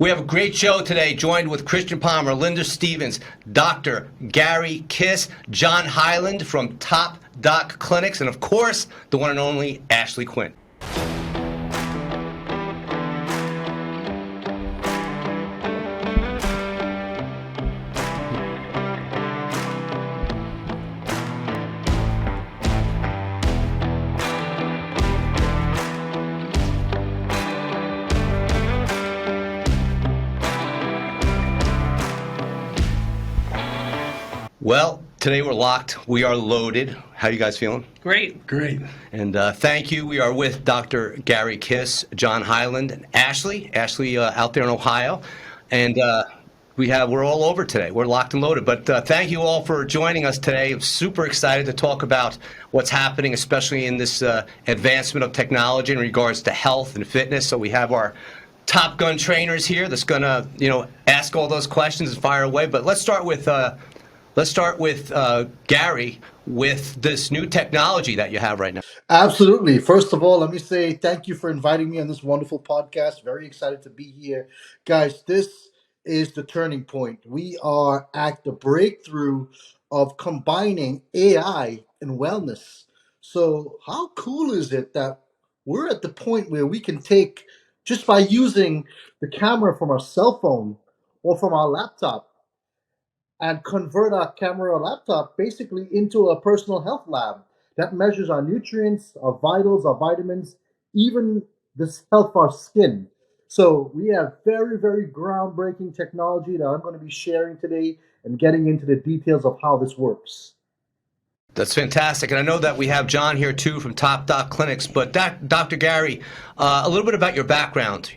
We have a great show today, joined with Christian Palmer, Linda Stevens, Dr. Gary Kiss, John Hyland from Top Doc Clinics, and of course, the one and only Ashley Quinn. Well, today we're locked. We are loaded. How you guys feeling? Great. And thank you. We are with Dr. Gary Kiss, John Hyland, and Ashley out there in Ohio. And we're all over today. We're locked and loaded. But thank you all for joining us today. I'm super excited to talk about what's happening, especially in this advancement of technology in regards to health and fitness. So we have our Top Gun trainers here that's going to, ask all those questions and fire away. But let's start with Gary with this new technology that you have right now. Absolutely. First of all, let me say thank you for inviting me on this wonderful podcast. Very excited to be here. Guys, this is the turning point. We are at the breakthrough of combining AI and wellness. So how cool is it that we're at the point where we can take, just by using the camera from our cell phone or from our laptop, and convert our camera or laptop basically into a personal health lab that measures our nutrients, our vitals, our vitamins, even the health of our skin. So we have very, very groundbreaking technology that I'm going to be sharing today and getting into the details of how this works. That's fantastic. And I know that we have John here too from Top Doc Clinics. But Dr. Gary, a little bit about your background.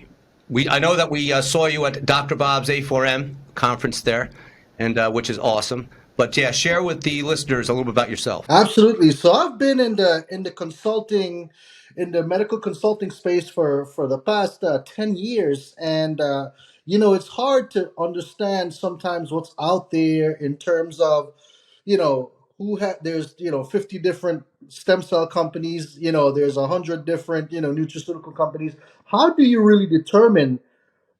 I know that we saw you at Dr. Bob's A4M conference there, and which is awesome. But yeah, share with the listeners a little bit about yourself. Absolutely. So I've been in the consulting, in the medical consulting space for the past 10 years, and it's hard to understand sometimes what's out there in terms of, there's 50 different stem cell companies, there's 100 different nutraceutical companies. How do you really determine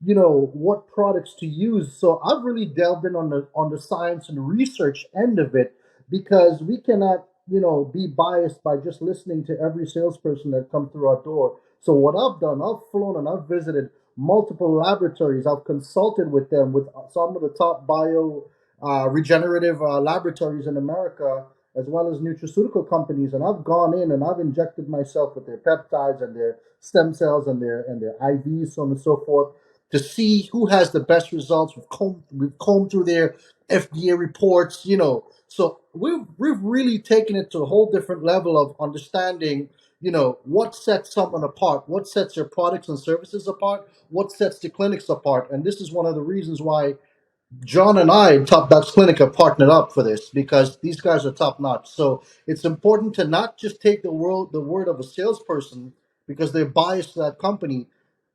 what products to use? So I've really delved in on the science and research end of it, because we cannot be biased by just listening to every salesperson that comes through our door. So what I've done, I've flown and I've visited multiple laboratories. I've consulted with them, with some of the top bio regenerative laboratories in America, as well as nutraceutical companies, and I've gone in and I've injected myself with their peptides and their stem cells and their IVs, so on and so forth, to see who has the best results. We've combed through their FDA reports, So we've really taken it to a whole different level of understanding, what sets someone apart, what sets their products and services apart, what sets the clinics apart. And this is one of the reasons why John and I in Top Docs Clinic have partnered up for this, because these guys are top notch. So it's important to not just take the word of a salesperson because they're biased to that company.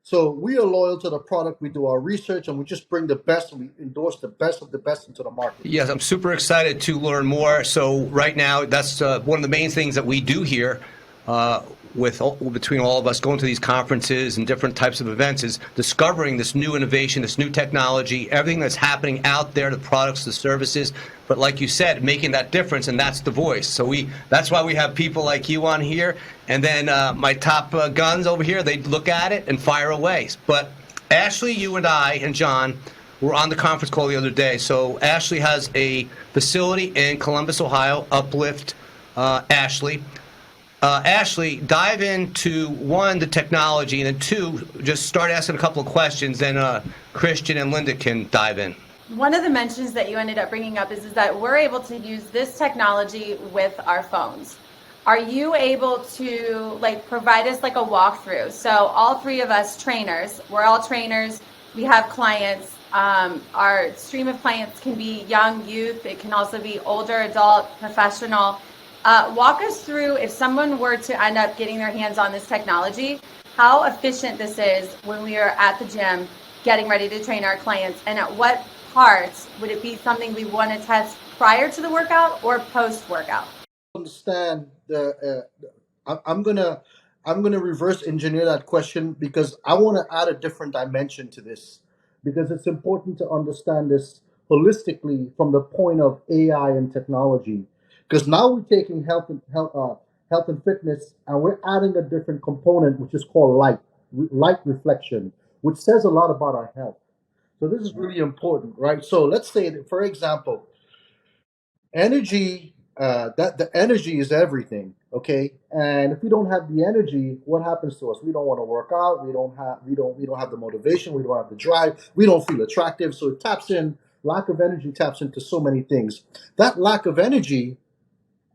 So we are loyal to the product. We do our research and we just bring the best, and we endorse the best of the best into the market. Yes, I'm super excited to learn more. So right now, that's one of the main things that we do here between all of us going to these conferences and different types of events, is discovering this new innovation, this new technology, everything that's happening out there, the products, the services. But like you said, making that difference, and that's the voice. So that's why we have people like you on here. And then my top guns over here, they look at it and fire away. But Ashley, you and I and John were on the conference call the other day. So Ashley has a facility in Columbus, Ohio, Uplift Ashley. Ashley, dive into, one, the technology, and then two, just start asking a couple of questions, then Christian and Linda can dive in. One of the mentions that you ended up bringing up is that we're able to use this technology with our phones. Are you able to provide us a walkthrough? So all three of us trainers, we're all trainers, we have clients. Our stream of clients can be young, youth, it can also be older, adult, professional. Walk us through, if someone were to end up getting their hands on this technology, how efficient this is when we are at the gym getting ready to train our clients, and at what parts would it be something we want to test prior to the workout or post-workout? Understand I'm gonna reverse engineer that question, because I want to add a different dimension to this. because it's important to understand this holistically from the point of AI and technology. Because now we're taking health and fitness, and we're adding a different component, which is called light reflection, which says a lot about our health. So this is really important, right? So let's say that, for example, energy, that the energy is everything, okay? And if we don't have the energy, what happens to us? We don't want to work out. We don't have the motivation. We don't have the drive. We don't feel attractive. So it taps in. Lack of energy taps into so many things. That lack of energy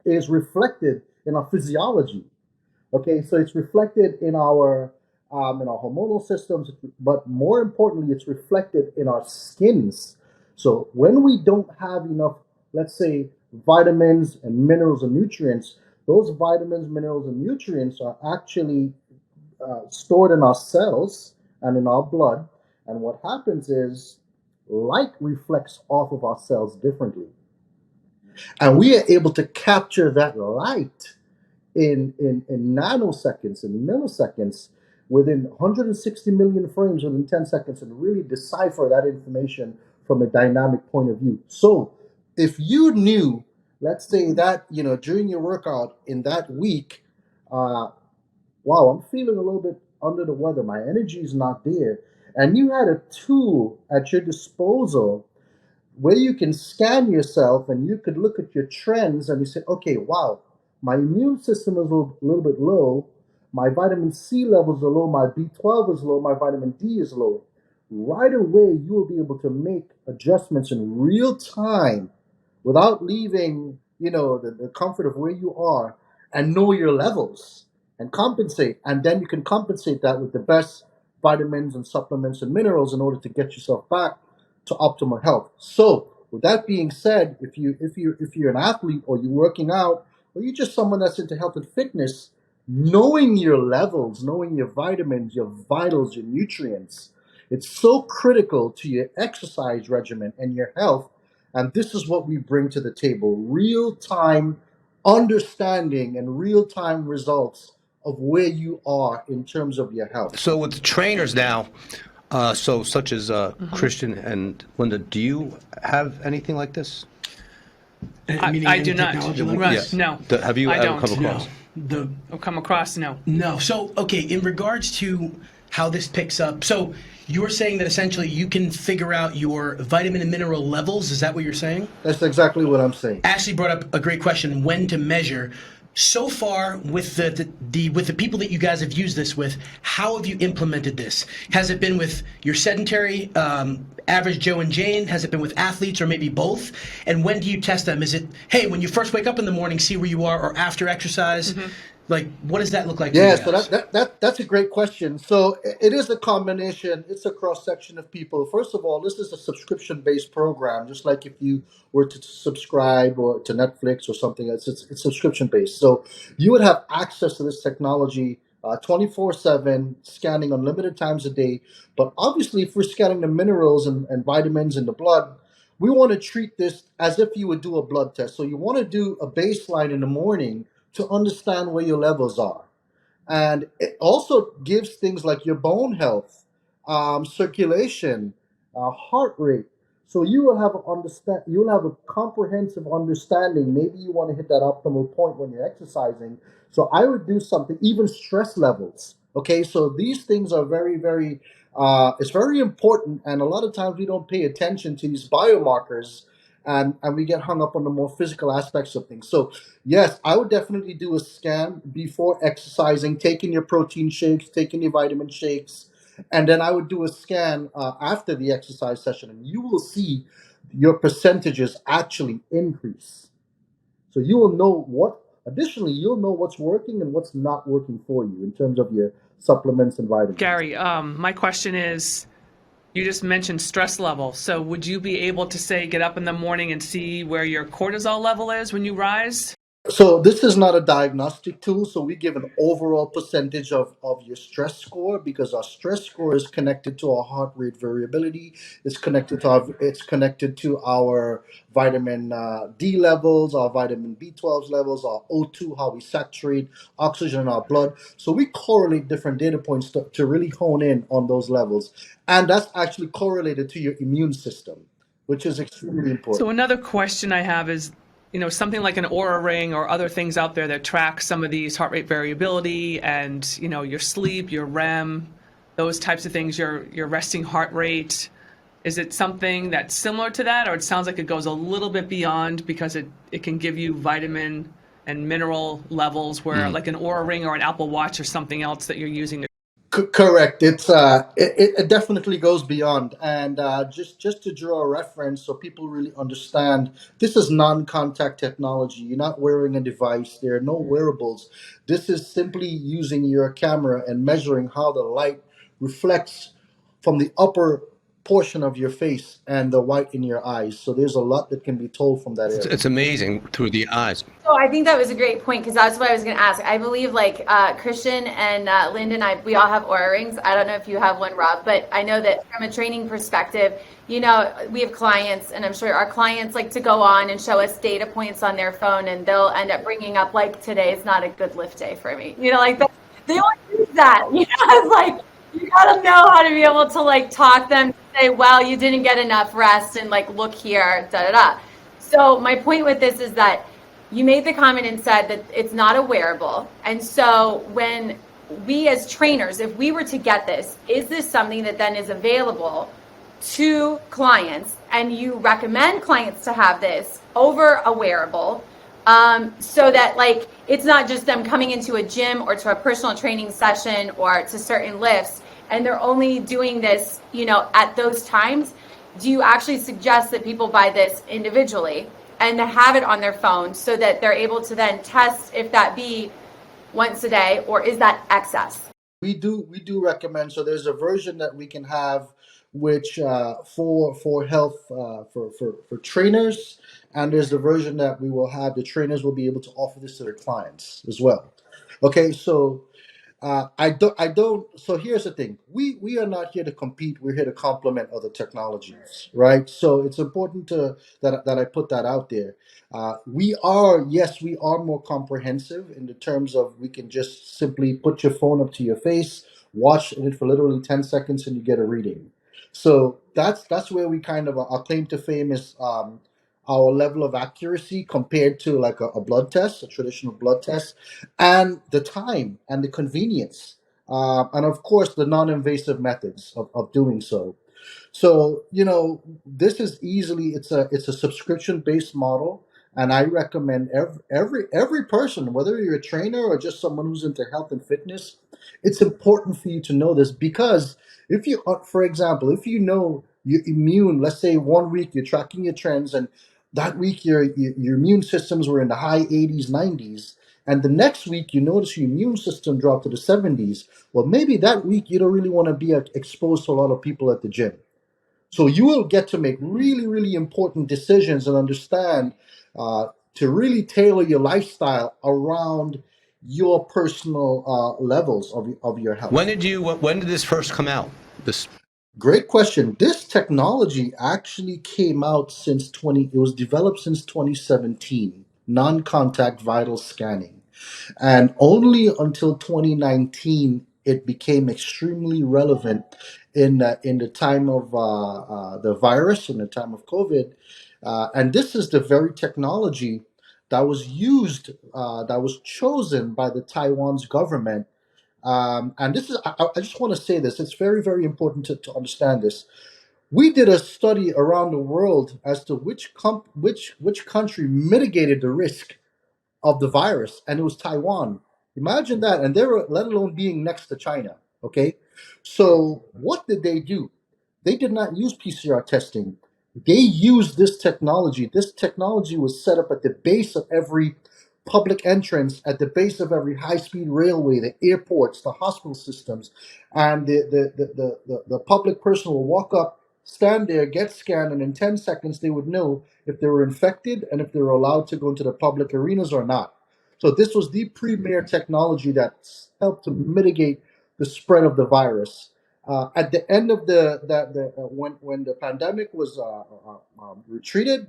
is reflected in our physiology. Okay, so it's reflected in our hormonal systems, but more importantly, it's reflected in our skins. So when we don't have enough, let's say, vitamins and minerals and nutrients, those vitamins, minerals, and nutrients are actually stored in our cells and in our blood. And what happens is light reflects off of our cells differently. And we are able to capture that light in nanoseconds and milliseconds within 160 million frames within 10 seconds and really decipher that information from a dynamic point of view. So if you knew, let's say that, during your workout in that week, wow, I'm feeling a little bit under the weather, my energy is not there, and you had a tool at your disposal where you can scan yourself and you could look at your trends and you say, okay, wow, my immune system is a little bit low, my vitamin C levels are low, my B12 is low, my vitamin D is low. Right away, you will be able to make adjustments in real time without leaving, the comfort of where you are, and know your levels and compensate. And then you can compensate that with the best vitamins and supplements and minerals in order to get yourself back to optimal health. So with that being said, if you're an athlete or you're working out or you're just someone that's into health and fitness, knowing your levels, knowing your vitamins, your vitals, your nutrients, it's so critical to your exercise regimen and your health. And this is what we bring to the table: real-time understanding and real-time results of where you are in terms of your health. So with the trainers now, such as Christian and Linda, do you have anything like this? I do not. Yes. No. Have you I ever don't. come across? No. Come across? No. No. So, okay, in regards to how this picks up, so you're saying that essentially you can figure out your vitamin and mineral levels. Is that what you're saying? That's exactly what I'm saying. Ashley brought up a great question: when to measure. So far, with the people that you guys have used this with, how have you implemented this? Has it been with your sedentary, average Joe and Jane? Has it been with athletes, or maybe both? And when do you test them? Is it, hey, when you first wake up in the morning, see where you are, or after exercise? Like, what does that look like? Yeah, for you so guys? that's a great question. So it is a combination. It's a cross section of people. First of all, this is a subscription based program, just like if you were to subscribe or to Netflix or something. It's subscription based. So you would have access to this technology 24/7, scanning unlimited times a day. But obviously, if we're scanning the minerals and vitamins in the blood, we want to treat this as if you would do a blood test. So you want to do a baseline in the morning to understand where your levels are. And it also gives things like your bone health, circulation, heart rate. So you will have a comprehensive understanding. Maybe you want to hit that optimal point when you're exercising. So I would do something, even stress levels. Okay, so these things are very, very, it's very important. And a lot of times we don't pay attention to these biomarkers, and we get hung up on the more physical aspects of things. So yes, I would definitely do a scan before exercising, taking your protein shakes, taking your vitamin shakes, and then I would do a scan after the exercise session, and you will see your percentages actually increase. So you will know additionally, you'll know what's working and what's not working for you in terms of your supplements and vitamins. Gary, my question is, you just mentioned stress level. So would you be able to say, get up in the morning and see where your cortisol level is when you rise? So this is not a diagnostic tool. So we give an overall percentage of your stress score, because our stress score is connected to our heart rate variability. It's connected to our vitamin D levels, our vitamin B12 levels, our O2, how we saturate oxygen in our blood. So we correlate different data points to really hone in on those levels, and that's actually correlated to your immune system, which is extremely So important. another question I have is, something like an Aura Ring or other things out there that track some of these heart rate variability and, your sleep, your REM, those types of things, your resting heart rate. Is it something that's similar to that, or it sounds like it goes a little bit beyond because it can give you vitamin and mineral levels where like an Aura Ring or an Apple Watch or something else that you're using to. Correct. It definitely goes beyond, and just to draw a reference so people really understand, this is non-contact technology. You're not wearing a device. There are no wearables. This is simply using your camera and measuring how the light reflects from the upper portion of your face and the white in your eyes. So there's a lot that can be told from that area. It's amazing through the eyes. So I think that was a great point, because that's what I was going to ask. I believe like Christian and Linda and I, we all have Aura Rings. I don't know if you have one, Rob, but I know that from a training perspective, we have clients, and I'm sure our clients like to go on and show us data points on their phone, and they'll end up bringing up like, today is not a good lift day for me. Like that. They always use that. It's like, you got to know how to be able to like talk them, say, well, you didn't get enough rest, and like, look here, da da da. So my point with this is that you made the comment and said that it's not a wearable. And so when we as trainers, if we were to get this, is this something that then is available to clients, and you recommend clients to have this over a wearable, so that like it's not just them coming into a gym or to a personal training session or to certain lifts and they're only doing this, at those times? Do you actually suggest that people buy this individually and to have it on their phone so that they're able to then test if that be once a day, or is that excess? We do recommend. So there's a version that we can have, which for health, for trainers, and there's a version that we will have. The trainers will be able to offer this to their clients as well. Okay, so I don't. So here's the thing: we are not here to compete. We're here to complement other technologies, right? So it's important that I put that out there. We are more comprehensive in the terms of, we can just simply put your phone up to your face, watch it for literally 10 seconds, and you get a reading. So that's where we kind of, our claim to fame is our level of accuracy compared to like a blood test, a traditional blood test, and the time and the convenience, and of course the non-invasive methods of doing so. So this is easily, it's a subscription based model, and I recommend every person, whether you're a trainer or just someone who's into health and fitness, it's important for you to know this, because if you, for example, if you know you're immune, let's say 1 week you're tracking your trends, and that week your immune systems were in the high 80s, 90s, and the next week you notice your immune system dropped to the 70s. Well, maybe that week you don't really want to be exposed to a lot of people at the gym. So you will get to make really, really important decisions and understand, to really tailor your lifestyle around your personal levels of your health. When did this first come out? This. Great question. This technology actually came out it was developed since 2017, non-contact vital scanning. And only until 2019, it became extremely relevant in the time of the virus, in the time of COVID. And this is the very technology that was used, that was chosen by the Taiwan's government. And this is, I just want to say this, it's very, very important to understand this. We did a study around the world as to which country mitigated the risk of the virus, and it was Taiwan. Imagine that, and they were, let alone being next to China. Okay, so what did they do? They did not use PCR testing. They used this technology. This technology was set up at the base of every public entrance, at the base of every high-speed railway, the airports, the hospital systems, and the public person will walk up stand there, get scanned, and in 10 seconds they would know if they were infected and if they were allowed to go into the public arenas or not. So this was the premier technology that helped to mitigate the spread of the virus. At the end of when the pandemic was retreated,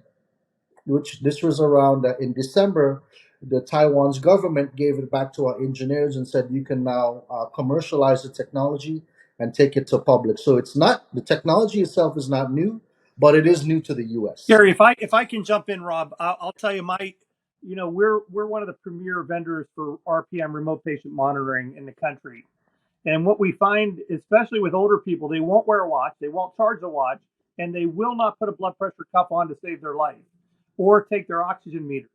which this was around in December, the Taiwan's government gave it back to our engineers and said you can now commercialize the technology and take it to public. So it's not, the technology itself is not new, but it is new to the U.S. Gary, if I can jump in, Rob, I'll tell you we're one of the premier vendors for RPM, remote patient monitoring, in the country. And what we find, especially with older people, they won't wear a watch, they won't charge a watch, and they will not put a blood pressure cuff on to save their life or take their oxygen meters.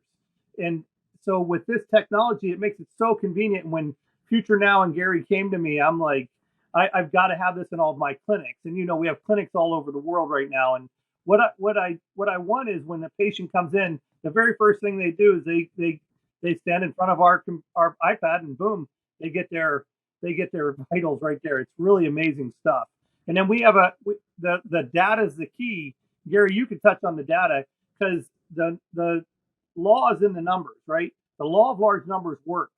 And so with this technology, it makes it so convenient. And when Future Now and Gary came to me, I'm like, I've got to have this in all of my clinics. And we have clinics all over the world right now. And what I want is when the patient comes in, the very first thing they do is they stand in front of our iPad and boom, they get their vitals right there. It's really amazing stuff. And then we have the data is the key. Gary, you could touch on the data because the law is in the numbers, right? The law of large numbers works.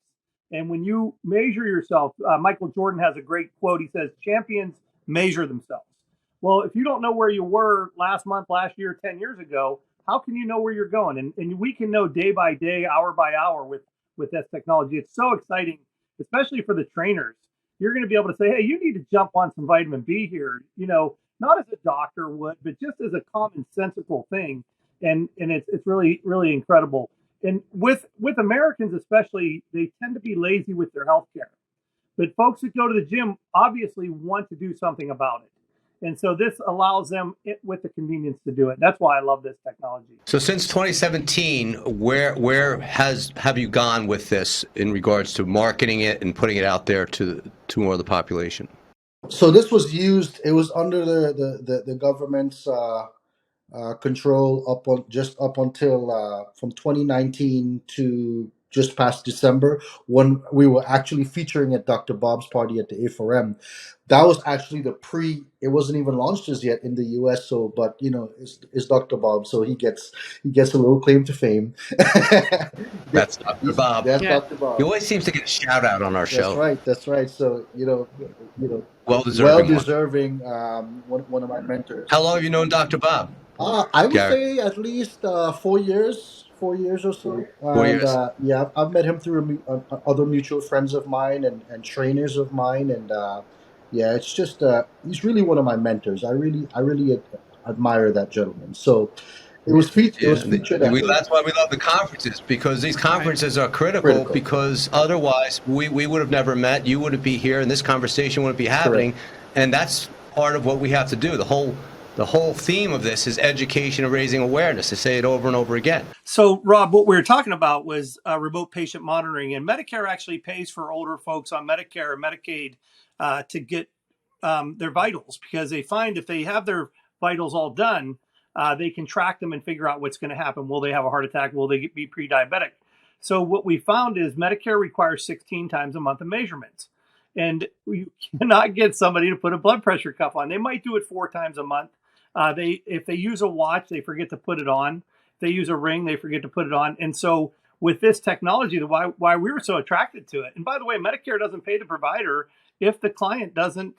And when you measure yourself, Michael Jordan has a great quote. He says, champions measure themselves. Well, if you don't know where you were last month, last year, 10 years ago, how can you know where you're going? And we can know day by day, hour by hour with this technology. It's so exciting, especially for the trainers. You're going to be able to say, hey, you need to jump on some vitamin B here, not as a doctor would, but just as a commonsensical thing. And it's really, really incredible. And with Americans especially, they tend to be lazy with their healthcare. But folks that go to the gym obviously want to do something about it. And so this allows them with the convenience to do it. That's why I love this technology. So since 2017, where have you gone with this in regards to marketing it and putting it out there to more of the population? So this was used, it was under the government's control up until from 2019 to just past December, when we were actually featuring at Dr. Bob's party at the A4M. That was actually it wasn't even launched as yet in the US. So, but it's Dr. Bob, so he gets a little claim to fame. That's Dr. Bob. That's Yeah. Dr. Bob. He always seems to get a shout out on our show. That's right. So, well Well-deserving. deserving. One of my mentors. How long have you known Dr. Bob? I would Gary. say at least 4 years. 4 years or so. 4 years. Yeah, I've met him through other mutual friends of mine and trainers of mine, and yeah, it's just he's really one of my mentors. I really admire that gentleman. So it was featured. That's why we love the conferences, because these conferences are critical. Because otherwise we would have never met. You wouldn't be here, and this conversation wouldn't be happening. Correct. And that's part of what we have to do. The whole theme of this is education and raising awareness, to say it over and over again. So, Rob, what we were talking about was remote patient monitoring, and Medicare actually pays for older folks on Medicare or Medicaid to get their vitals, because they find if they have their vitals all done, they can track them and figure out what's going to happen. Will they have a heart attack? Will they be pre-diabetic? So what we found is Medicare requires 16 times a month of measurements. And you cannot get somebody to put a blood pressure cuff on. They might do it 4 times a month. If they use a watch, they forget to put it on. If they use a ring, they forget to put it on. And so with this technology, why we were so attracted to it. And by the way, Medicare doesn't pay the provider if the client doesn't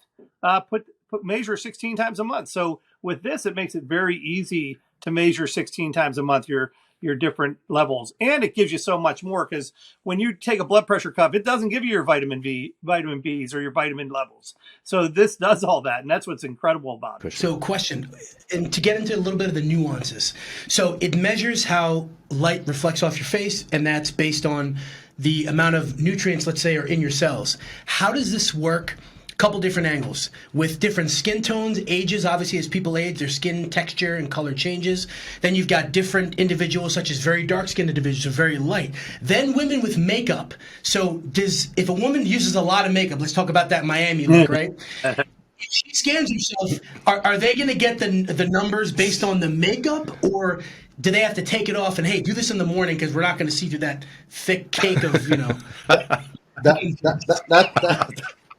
measure 16 times a month. So with this, it makes it very easy to measure 16 times a month your different levels. And it gives you so much more, because when you take a blood pressure cuff, it doesn't give you your vitamin Bs or your vitamin levels. So this does all that. And that's what's incredible about it. So question, and to get into a little bit of the nuances. So it measures how light reflects off your face, and that's based on the amount of nutrients, let's say, are in your cells. How does this work? Couple different angles with different skin tones, ages. Obviously, as people age, their skin texture and color changes. Then you've got different individuals, such as very dark-skinned individuals, or very light. Then women with makeup. So if a woman uses a lot of makeup, let's talk about that Miami look, right? If she scans herself, are they going to get the numbers based on the makeup, or do they have to take it off and, hey, do this in the morning because we're not going to see through that thick cake of,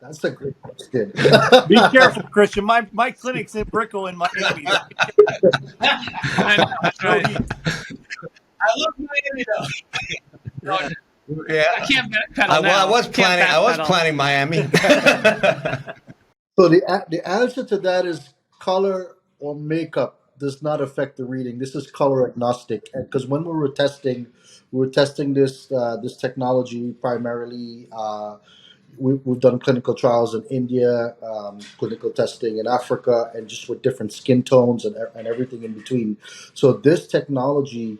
That's a great question. Be careful, Christian. My clinic's in Brickell in Miami. I know, that's No right. heat. I love Miami though. I Yeah. can't backpedal now. I was Can't backpedal. planning Miami. So the answer to that is color or makeup does not affect the reading. This is color agnostic, because when we were testing this technology primarily. We've done clinical trials in India, clinical testing in Africa, and just with different skin tones and everything in between. So this technology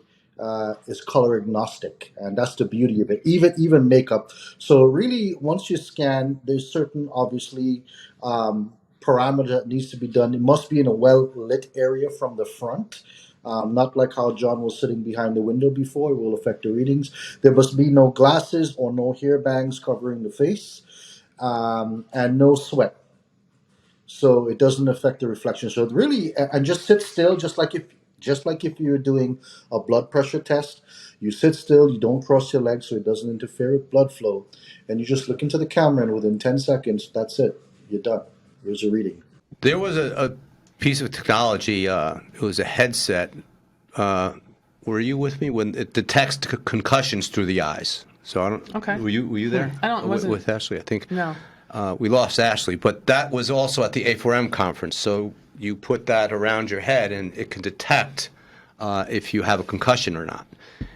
is color agnostic, and that's the beauty of it. Even makeup. So really, once you scan, there's certain obviously parameter that needs to be done. It must be in a well lit area from the front. Not like how John was sitting behind the window before, it will affect the readings. There must be no glasses or no hair bangs covering the face, and no sweat, so it doesn't affect the reflection. So it really, and just sit still, just like if you're doing a blood pressure test. You sit still, you don't cross your legs, so it doesn't interfere with blood flow, and you just look into the camera, and within 10 seconds, that's it. You're done. Here's a reading. There was a piece of technology. It was a headset. Were you with me when it detects concussions through the eyes? So I don't. Okay. Were you there? I don't. Wasn't with Ashley. I think. No. We lost Ashley, but that was also at the A4M conference. So you put that around your head, and it can detect if you have a concussion or not.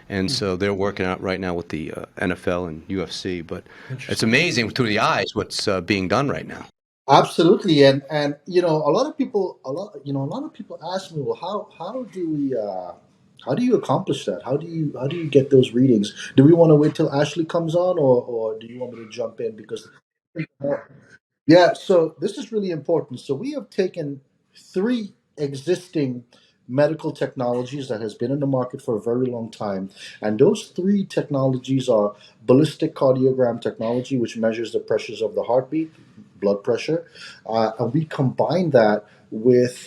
And so they're working out right now with the NFL and UFC. But it's amazing through the eyes what's being done right now. Absolutely, and a lot of people ask me, well, how do you accomplish that? How do you get those readings? Do we want to wait till Ashley comes on, or do you want me to jump in? Because yeah, so this is really important. So we have taken three existing medical technologies that has been in the market for a very long time, and those three technologies are ballistic cardiogram technology, which measures the pressures of the heartbeat, blood pressure, and we combine that with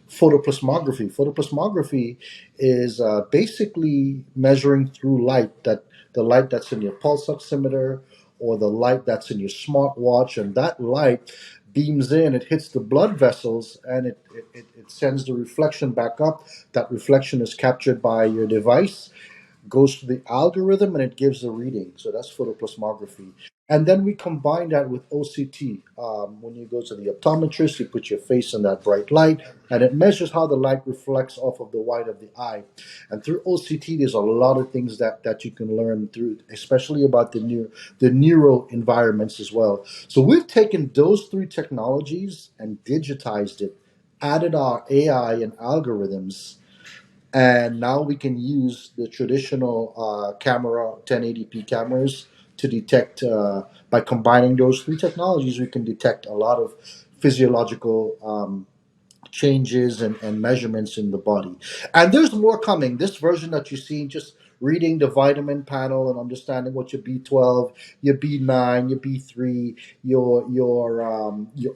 photoplasmography. Photoplasmography is basically measuring through light, that the light that's in your pulse oximeter or the light that's in your smartwatch, and that light beams in, it hits the blood vessels, and it sends the reflection back up. That reflection is captured by your device, goes to the algorithm, and it gives a reading. So that's photoplasmography. And then we combine that with OCT. When you go to the optometrist, you put your face in that bright light, and it measures how the light reflects off of the white of the eye. And through OCT, there's a lot of things that you can learn through, especially about the neuro environments as well. So we've taken those three technologies and digitized it, added our AI and algorithms, and now we can use the traditional camera 1080p cameras to detect, by combining those three technologies, we can detect a lot of physiological changes and measurements in the body. And there's more coming. This version that you see, just reading the vitamin panel and understanding what your B12, your B9, your B3, your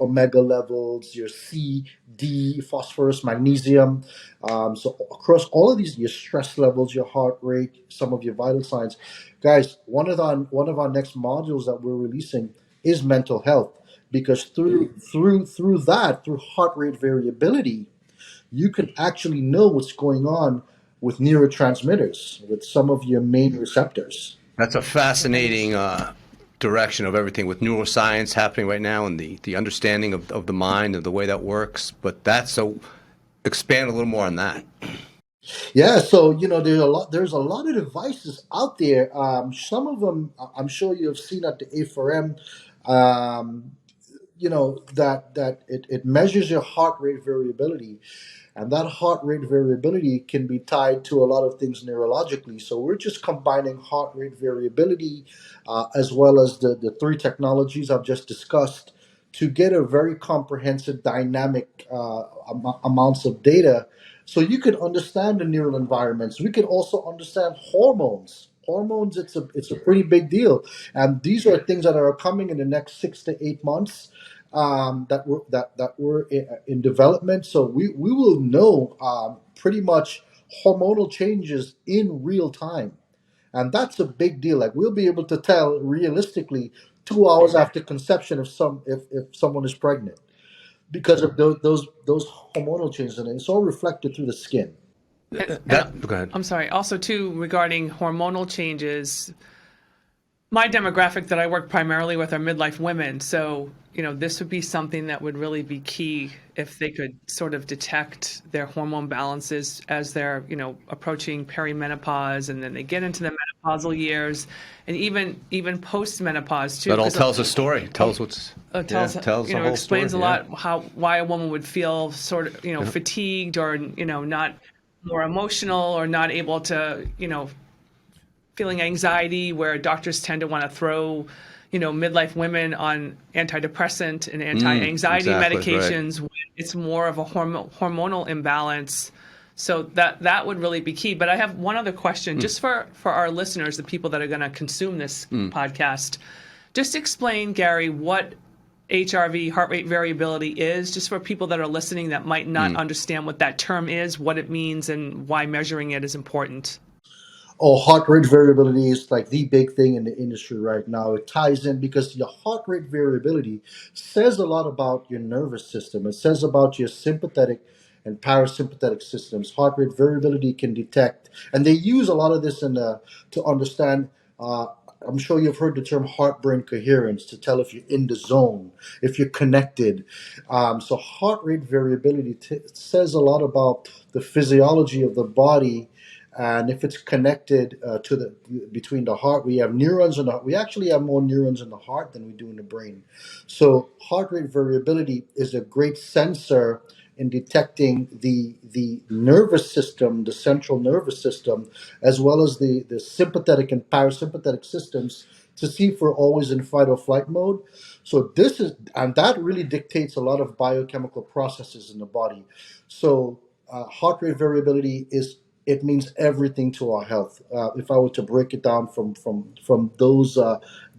omega levels, your C, D, phosphorus, magnesium. So across all of these, your stress levels, your heart rate, some of your vital signs. Guys, one of our next modules that we're releasing is mental health, because through heart rate variability, you can actually know what's going on with neurotransmitters, with some of your main receptors. That's a fascinating direction of everything with neuroscience happening right now, and the understanding of the mind and the way that works. But expand a little more on that. Yeah, so there's a lot of devices out there. Some of them I'm sure you have seen at the A4M. That it measures your heart rate variability, and that heart rate variability can be tied to a lot of things neurologically. So we're just combining heart rate variability as well as the three technologies I've just discussed to get a very comprehensive, dynamic amounts of data, so you can understand the neural environments. We can also understand hormones. Hormones, it's a pretty big deal, and these are things that are coming in the next 6 to 8 months, that were in development. So we will know pretty much hormonal changes in real time. And that's a big deal. Like, we'll be able to tell realistically 2 hours after conception if someone is pregnant because of those hormonal changes, and it's all reflected through the skin. Go ahead. I'm sorry. Also, too, regarding hormonal changes, my demographic that I work primarily with are midlife women. So, this would be something that would really be key if they could sort of detect their hormone balances as they're, approaching perimenopause, and then they get into the menopausal years, and even post-menopause too. That all 'cause tells a story. Tells what's tells tells the whole explains story, a lot why a woman would feel sort of fatigued, or not more emotional, or not able to feeling anxiety, where doctors tend to want to throw midlife women on antidepressant and anti-anxiety exactly, medications when it's more of a hormonal imbalance. So that would really be key. But I have one other question, just for our listeners, the people that are going to consume this podcast. Just explain, Gary, what HRV, heart rate variability, is, just for people that are listening that might not understand what that term is, what it means, and why measuring it is important. Oh, heart rate variability is like the big thing in the industry right now. It ties in because your heart rate variability says a lot about your nervous system. It says about your sympathetic and parasympathetic systems. Heart rate variability can detect, and they use a lot of this to understand. I'm sure you've heard the term heart-brain coherence to tell if you're in the zone, if you're connected. So heart rate variability says a lot about the physiology of the body, and if it's connected to the between the heart. We have neurons in the heart. We actually have more neurons in the heart than we do in the brain. So heart rate variability is a great sensor in detecting the nervous system, the central nervous system, as well as the sympathetic and parasympathetic systems, to see if we're always in fight or flight mode. So that really dictates a lot of biochemical processes in the body. So heart rate variability it means everything to our health. If I were to break it down from those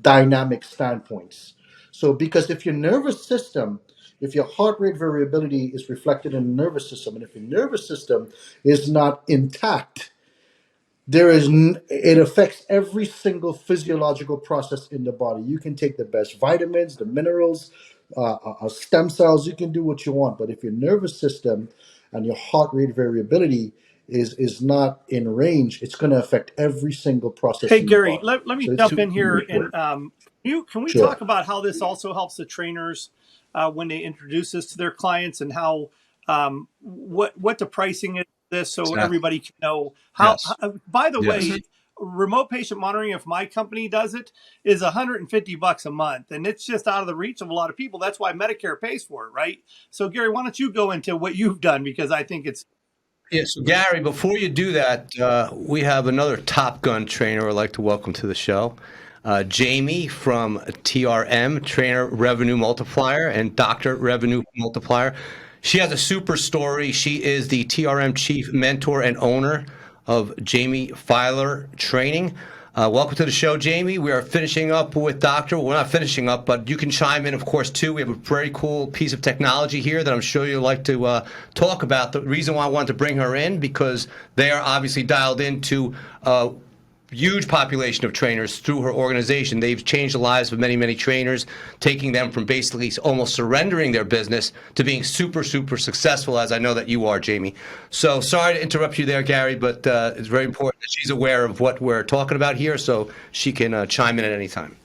dynamic standpoints. So because if your heart rate variability is reflected in the nervous system, and if your nervous system is not intact, it affects every single physiological process in the body. You can take the best vitamins, the minerals, stem cells. You can do what you want, but if your nervous system and your heart rate variability is not in range, it's going to affect every single process Hey, in your Gary, body. let me So it's jump super, in super here and important. can we Sure. talk about how this also helps the trainers when they introduce this to their clients, and how what the pricing is for this, so Exactly. everybody can know Yes. by the Yes. way, remote patient monitoring, if my company does it, is $150 a month, and it's just out of the reach of a lot of people. That's why Medicare pays for it, right? So, Gary, why don't you go into what you've done, because I think it's Yeah, so Gary, before you do that, we have another Top Gun trainer I'd like to welcome to the show. Jamie from TRM, Trainer Revenue Multiplier, and Dr. Revenue Multiplier. She has a super story. She is the TRM Chief Mentor and owner of Jamie Filer Training. Welcome to the show, Jamie. We are finishing up with Doctor. We're not finishing up, but you can chime in, of course, too. We have a very cool piece of technology here that I'm sure you'd like to talk about. The reason why I wanted to bring her in, because they are obviously dialed into huge population of trainers through her organization. They've changed the lives of many, many trainers, taking them from basically almost surrendering their business to being super, super successful, as I know that you are, Jamie. So sorry to interrupt you there, Gary, but it's very important that she's aware of what we're talking about here, so she can chime in at any time.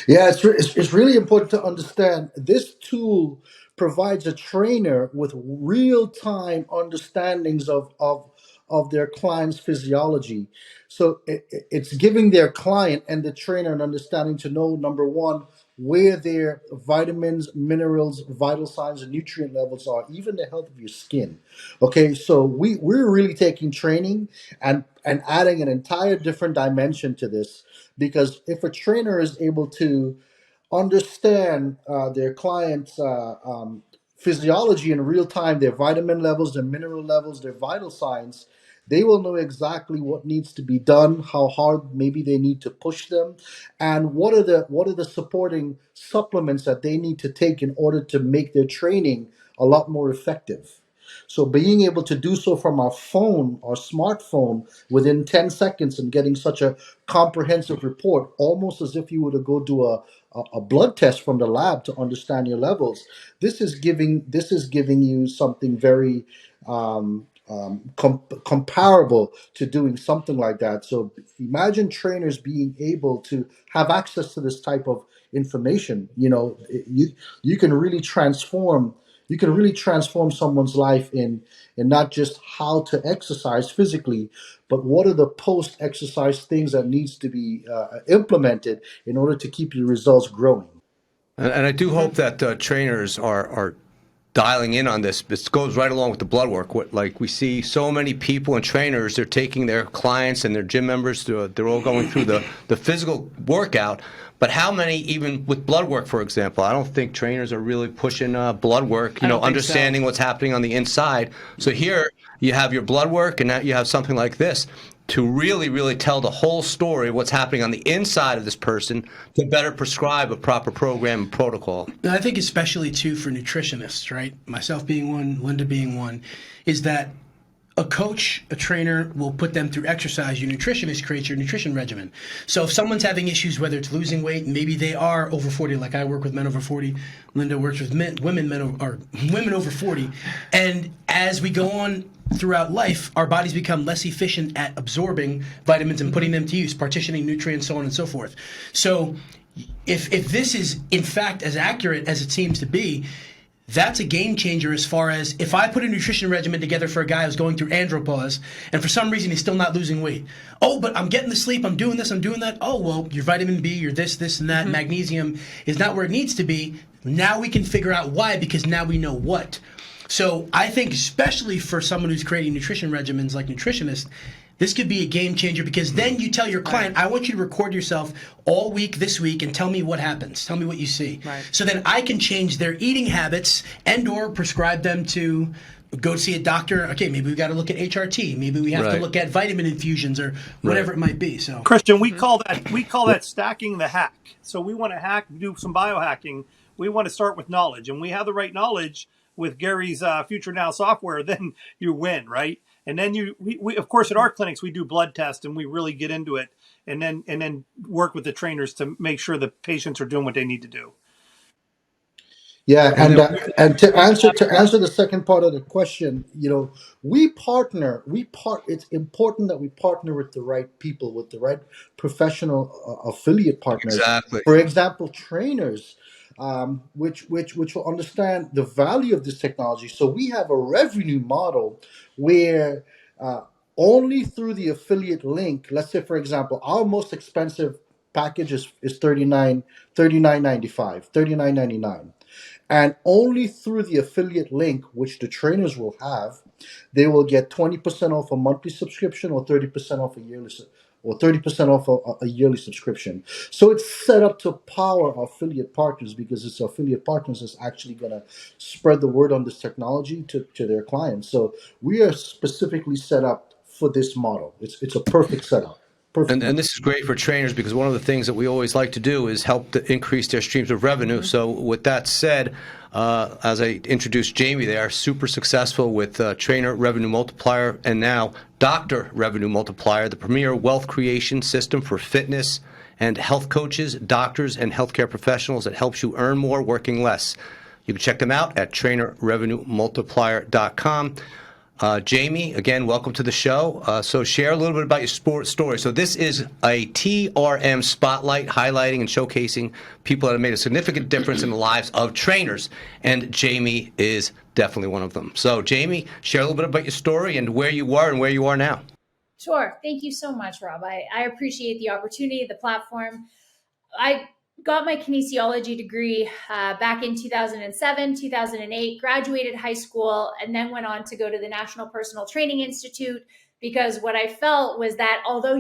Yeah, it's really important to understand this tool provides a trainer with real time understandings of their client's physiology. So it's giving their client and the trainer an understanding to know, number one, where their vitamins, minerals, vital signs, and nutrient levels are, even the health of your skin. Okay, so we're really taking training and adding an entire different dimension to this, because if a trainer is able to understand their clients' physiology in real time, their vitamin levels, their mineral levels, their vital signs, they will know exactly what needs to be done, how hard maybe they need to push them, and what are the supporting supplements that they need to take in order to make their training a lot more effective. So being able to do so from our phone or smartphone within 10 seconds and getting such a comprehensive report, almost as if you were to go do a blood test from the lab to understand your levels. This is giving you something very comparable to doing something like that. So imagine trainers being able to have access to this type of information. You can really transform. You can really transform someone's life in not just how to exercise physically, but what are the post-exercise things that needs to be implemented in order to keep your results growing. And I do hope that trainers are dialing in on this. This goes right along with the blood work. Like we see so many people and trainers, they're taking their clients and their gym members, they're all going through the physical workout. But how many, even with blood work, for example, I don't think trainers are really pushing blood work, understanding what's happening on the inside. So here you have your blood work, and now you have something like this to really, really tell the whole story of what's happening on the inside of this person to better prescribe a proper program and protocol. And I think especially, too, for nutritionists, right? Myself being one, Linda being one, is that a coach, a trainer will put them through exercise. Your nutritionist creates your nutrition regimen. So if someone's having issues, whether it's losing weight, maybe they are over 40, like I work with men over 40, Linda works with women over 40. And as we go on throughout life, our bodies become less efficient at absorbing vitamins and putting them to use, partitioning nutrients, so on and so forth. So if this is, in fact, as accurate as it seems to be, that's a game changer as far as if I put a nutrition regimen together for a guy who's going through andropause and for some reason he's still not losing weight. Oh, but I'm getting the sleep, I'm doing this, I'm doing that. Oh, well, your vitamin B, your this, and that, magnesium is not where it needs to be. Now we can figure out why, because now we know what. So I think especially for someone who's creating nutrition regimens like nutritionists, this could be a game changer, because then you tell your client, I want you to record yourself all week this week and tell me what happens. Tell me what you see. Right. So then I can change their eating habits and or prescribe them to go see a doctor. Okay, maybe we got to look at HRT. Maybe we have to look at vitamin infusions or whatever it might be. So Christian, we call that stacking the hack. So we want to do some biohacking. We want to start with knowledge, and we have the right knowledge with Gary's Future Now software. Then you win, right? And then we of course at our clinics we do blood tests and we really get into it, and then work with the trainers to make sure the patients are doing what they need to do. Yeah, and to answer the second part of the question, it's important that we partner with the right people, with the right professional affiliate partners. Exactly. For example, trainers, which will understand the value of this technology. So we have a revenue model where only through the affiliate link, let's say for example, our most expensive package is $39.99. And only through the affiliate link, which the trainers will have, they will get 20% off a monthly subscription or 30% off a yearly subscription. So it's set up to power our affiliate partners, because it's affiliate partners that's actually going to spread the word on this technology to their clients. So we are specifically set up for this model. It's a perfect setup. And this is great for trainers, because one of the things that we always like to do is help to increase their streams of revenue. So with that said, as I introduced Jamie, they are super successful with Trainer Revenue Multiplier and now Doctor Revenue Multiplier, the premier wealth creation system for fitness and health coaches, doctors, and healthcare professionals that helps you earn more working less. You can check them out at trainerrevenuemultiplier.com. Jamie, again, welcome to the show. So share a little bit about your sports story. So this is a TRM spotlight, highlighting and showcasing people that have made a significant difference in the lives of trainers, and Jamie is definitely one of them. So Jamie, share a little bit about your story and where you were and where you are now. Sure. Thank you so much, Rob. I appreciate the opportunity, the platform. I got my kinesiology degree back in 2007, 2008, graduated high school, and then went on to go to the National Personal Training Institute, because what I felt was that although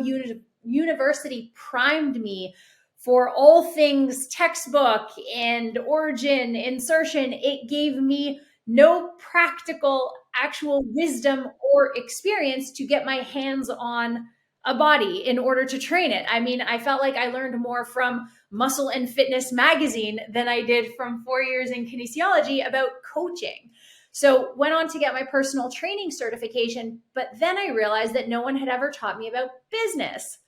university primed me for all things textbook and origin, insertion, it gave me no practical, actual wisdom or experience to get my hands on a body in order to train it. I mean, I felt like I learned more from Muscle and Fitness magazine than I did from 4 years in kinesiology about coaching. So went on to get my personal training certification, but then I realized that no one had ever taught me about business.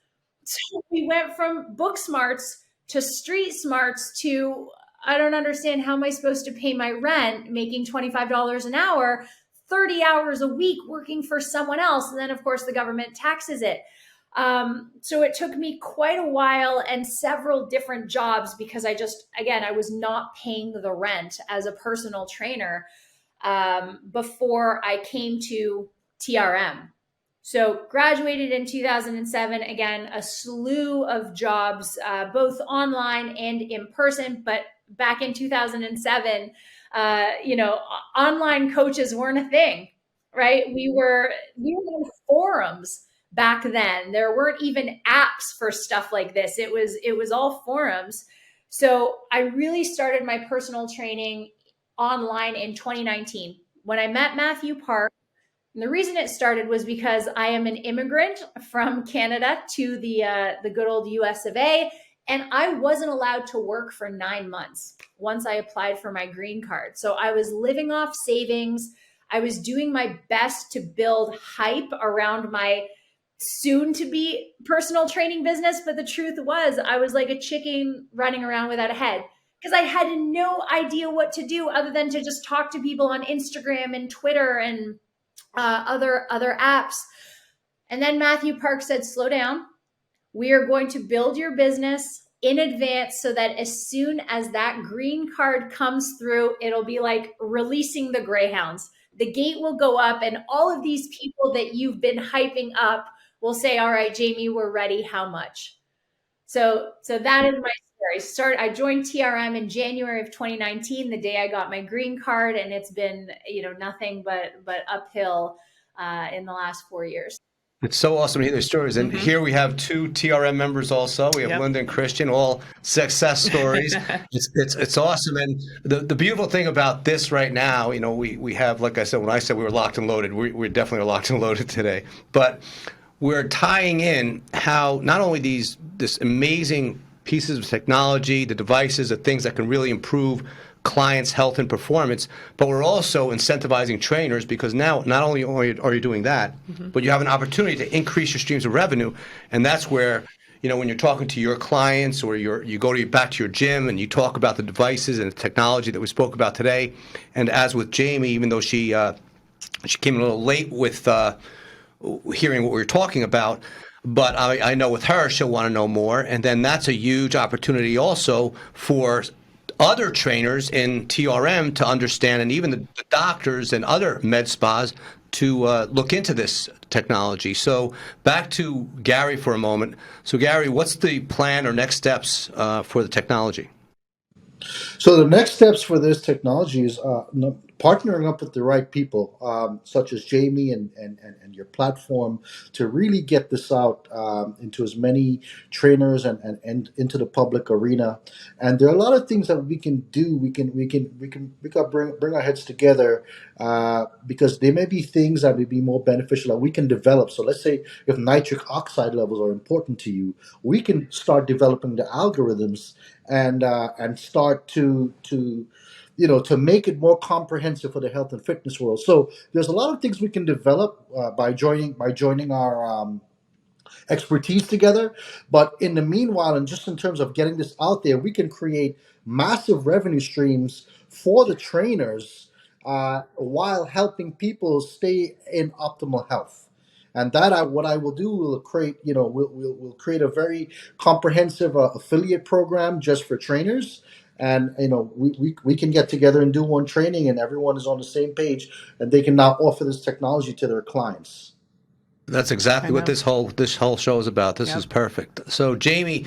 So we went from book smarts to street smarts to, I don't understand, how am I supposed to pay my rent making $25 an hour, 30 hours a week working for someone else. And then of course the government taxes it. So it took me quite a while and several different jobs because I was not paying the rent as a personal trainer before I came to TRM. So graduated in 2007, again, a slew of jobs, both online and in person. But back in 2007, online coaches weren't a thing, right? We were in forums back then. There weren't even apps for stuff like this. It was all forums. So I really started my personal training online in 2019 when I met Matthew Park. And the reason it started was because I am an immigrant from Canada to the good old US of A, and I wasn't allowed to work for 9 months once I applied for my green card. So I was living off savings. I was doing my best to build hype around my soon to be personal training business. But the truth was I was like a chicken running around without a head because I had no idea what to do other than to just talk to people on Instagram and Twitter and other apps. And then Matthew Park said, slow down. We are going to build your business in advance so that as soon as that green card comes through, it'll be like releasing the greyhounds. The gate will go up and all of these people that you've been hyping up will say, all right, Jamie, we're ready. How much? So that is my story. I joined TRM in January of 2019, the day I got my green card, and it's been, nothing but uphill in the last 4 years. It's so awesome to hear their stories. And here we have 2 TRM members also. We have Linda and Christian, all success stories. It's awesome. And the beautiful thing about this right now, we have, like I said, when I said we were locked and loaded, we definitely are locked and loaded today. But we're tying in how not only this amazing pieces of technology, the devices, the things that can really improve clients' health and performance, but we're also incentivizing trainers because now not only are you doing that, but you have an opportunity to increase your streams of revenue. And that's where, when you're talking to your clients or you go back to your gym and you talk about the devices and the technology that we spoke about today. And as with Jamie, even though she came a little late with hearing what we were talking about, but I know with her, she'll want to know more. And then that's a huge opportunity also for other trainers in TRM to understand, and even the doctors and other med spas to look into this technology. So back to Gary for a moment. So Gary, what's the plan or next steps for the technology? So the next steps for this technology is partnering up with the right people, such as Jamie and your platform, to really get this out into as many trainers and into the public arena. And there are a lot of things that we can do. We can bring our heads together because there may be things that would be more beneficial that we can develop. So let's say if nitric oxide levels are important to you, we can start developing the algorithms and start to make it more comprehensive for the health and fitness world. So there's a lot of things we can develop by joining our expertise together. But in the meanwhile, and just in terms of getting this out there, we can create massive revenue streams for the trainers while helping people stay in optimal health. And that what I will do, we'll create a very comprehensive affiliate program just for trainers. And we can get together and do one training, and everyone is on the same page, and they can now offer this technology to their clients. That's exactly what this whole show is about. This is perfect. So Jamie,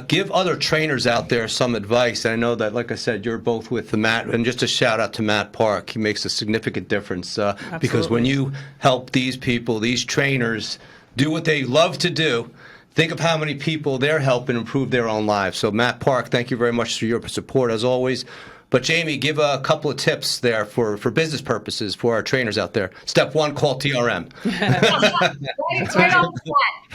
give other trainers out there some advice. And I know that, like I said, you're both with the Matt, and just a shout out to Matt Park. He makes a significant difference because when you help these people, these trainers, do what they love to do, think of how many people they're helping improve their own lives. So Matt Park, thank you very much for your support as always. But Jamie, give a couple of tips there for business purposes for our trainers out there. Step 1, call TRM. Right off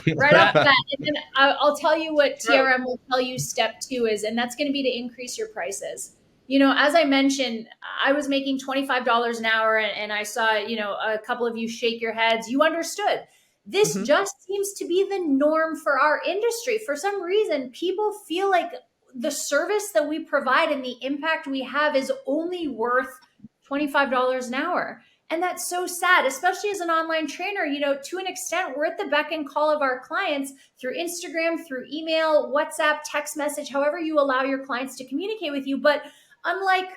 the bat. And then I'll tell you what TRM will tell you step 2 is, and that's going to be to increase your prices. As I mentioned, I was making $25 an hour, and I saw, a couple of you shake your heads. You understood. This just seems to be the norm for our industry. For some reason, people feel like the service that we provide and the impact we have is only worth $25 an hour. And that's so sad, especially as an online trainer. To an extent, we're at the beck and call of our clients through Instagram, through email, WhatsApp, text message, however you allow your clients to communicate with you. But unlike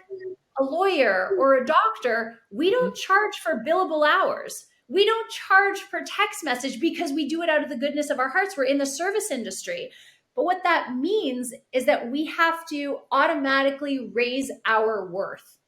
a lawyer or a doctor, we don't charge for billable hours. We don't charge for text message because we do it out of the goodness of our hearts. We're in the service industry. But what that means is that we have to automatically raise our worth.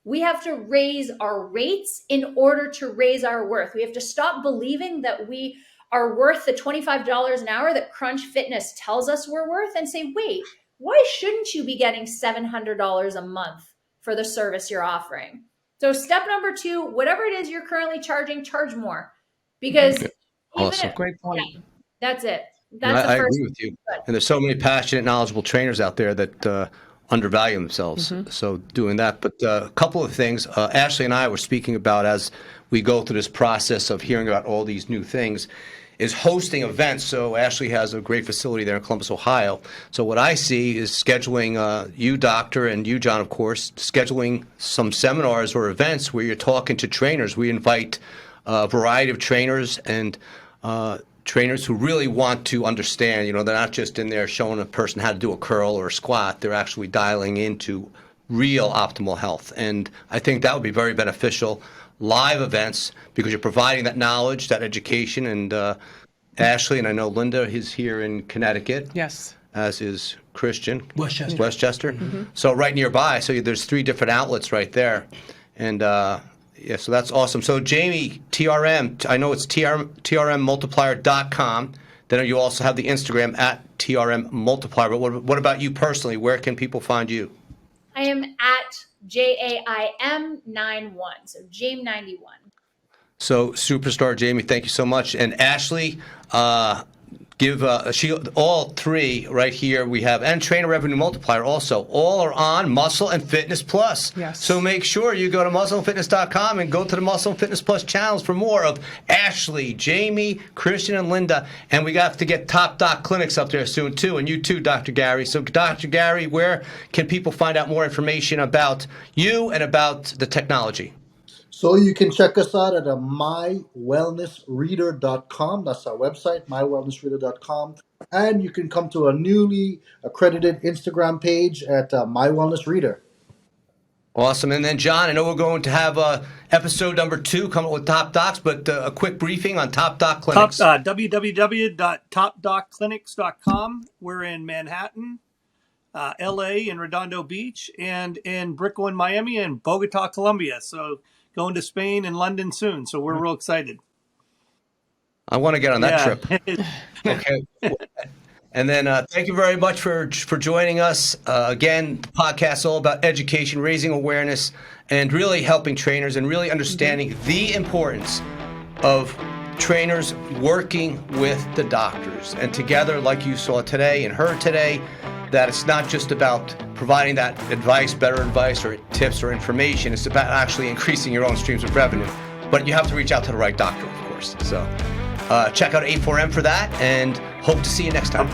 We have to raise our rates in order to raise our worth. We have to stop believing that we are worth the $25 an hour that Crunch Fitness tells us we're worth and say, wait, why shouldn't you be getting $700 a month for the service you're offering? So step number 2, whatever it is you're currently charging, charge more. Because Awesome. Great point. Yeah, that's it. That's I the first agree with you. And there's so many passionate, knowledgeable trainers out there that undervalue themselves. So doing that. But a couple of things Ashley and I were speaking about as we go through this process of hearing about all these new things is hosting events. So Ashley has a great facility there in Columbus, Ohio. So what I see is scheduling you, Doctor, and you, John, of course, scheduling some seminars or events where you're talking to trainers. We invite a variety of trainers and trainers who really want to understand, they're not just in there showing a person how to do a curl or a squat. They're actually dialing into real optimal health. And I think that would be very beneficial. Live events, because you're providing that knowledge, that education. And Ashley, and I know Linda is here in Connecticut. Yes. As is Christian. Westchester. So right nearby. So there's 3 different outlets right there. And yeah, so that's awesome. So Jamie, TRM, I know it's trmmultiplier.com. Then you also have the Instagram at trmmultiplier. But what about you personally? Where can people find you? I am at JAIM91, so JAIM91. So Superstar Jamie, thank you so much. And Ashley, give all 3 right here we have, and Trainer Revenue Multiplier also. All are on Muscle and Fitness Plus. Yes. So make sure you go to muscleandfitness.com and go to the Muscle and Fitness Plus channels for more of Ashley, Jamie, Christian, and Linda. And we got to get Top Doc Clinics up there soon too, and you too, Dr. Gary. So Dr. Gary, where can people find out more information about you and about the technology? So you can check us out at mywellnessreader.com. That's our website, mywellnessreader.com. And you can come to a newly accredited Instagram page at mywellnessreader. Awesome. And then, John, I know we're going to have episode number 2 coming up with Top Docs, but a quick briefing on Top Doc Clinics. www.topdocclinics.com. We're in Manhattan, LA, and Redondo Beach, and in Brickell in Miami, and Bogota, Colombia. So going to Spain and London soon. So we're real excited. I want to get on that trip. Okay. And then thank you very much for joining us. Again, the podcast is all about education, raising awareness, and really helping trainers and really understanding the importance of trainers working with the doctors. And together, like you saw today and heard today, that it's not just about providing that advice, better advice, or tips or information. It's about actually increasing your own streams of revenue. But you have to reach out to the right doctor, of course. So check out A4M for that, and hope to see you next time.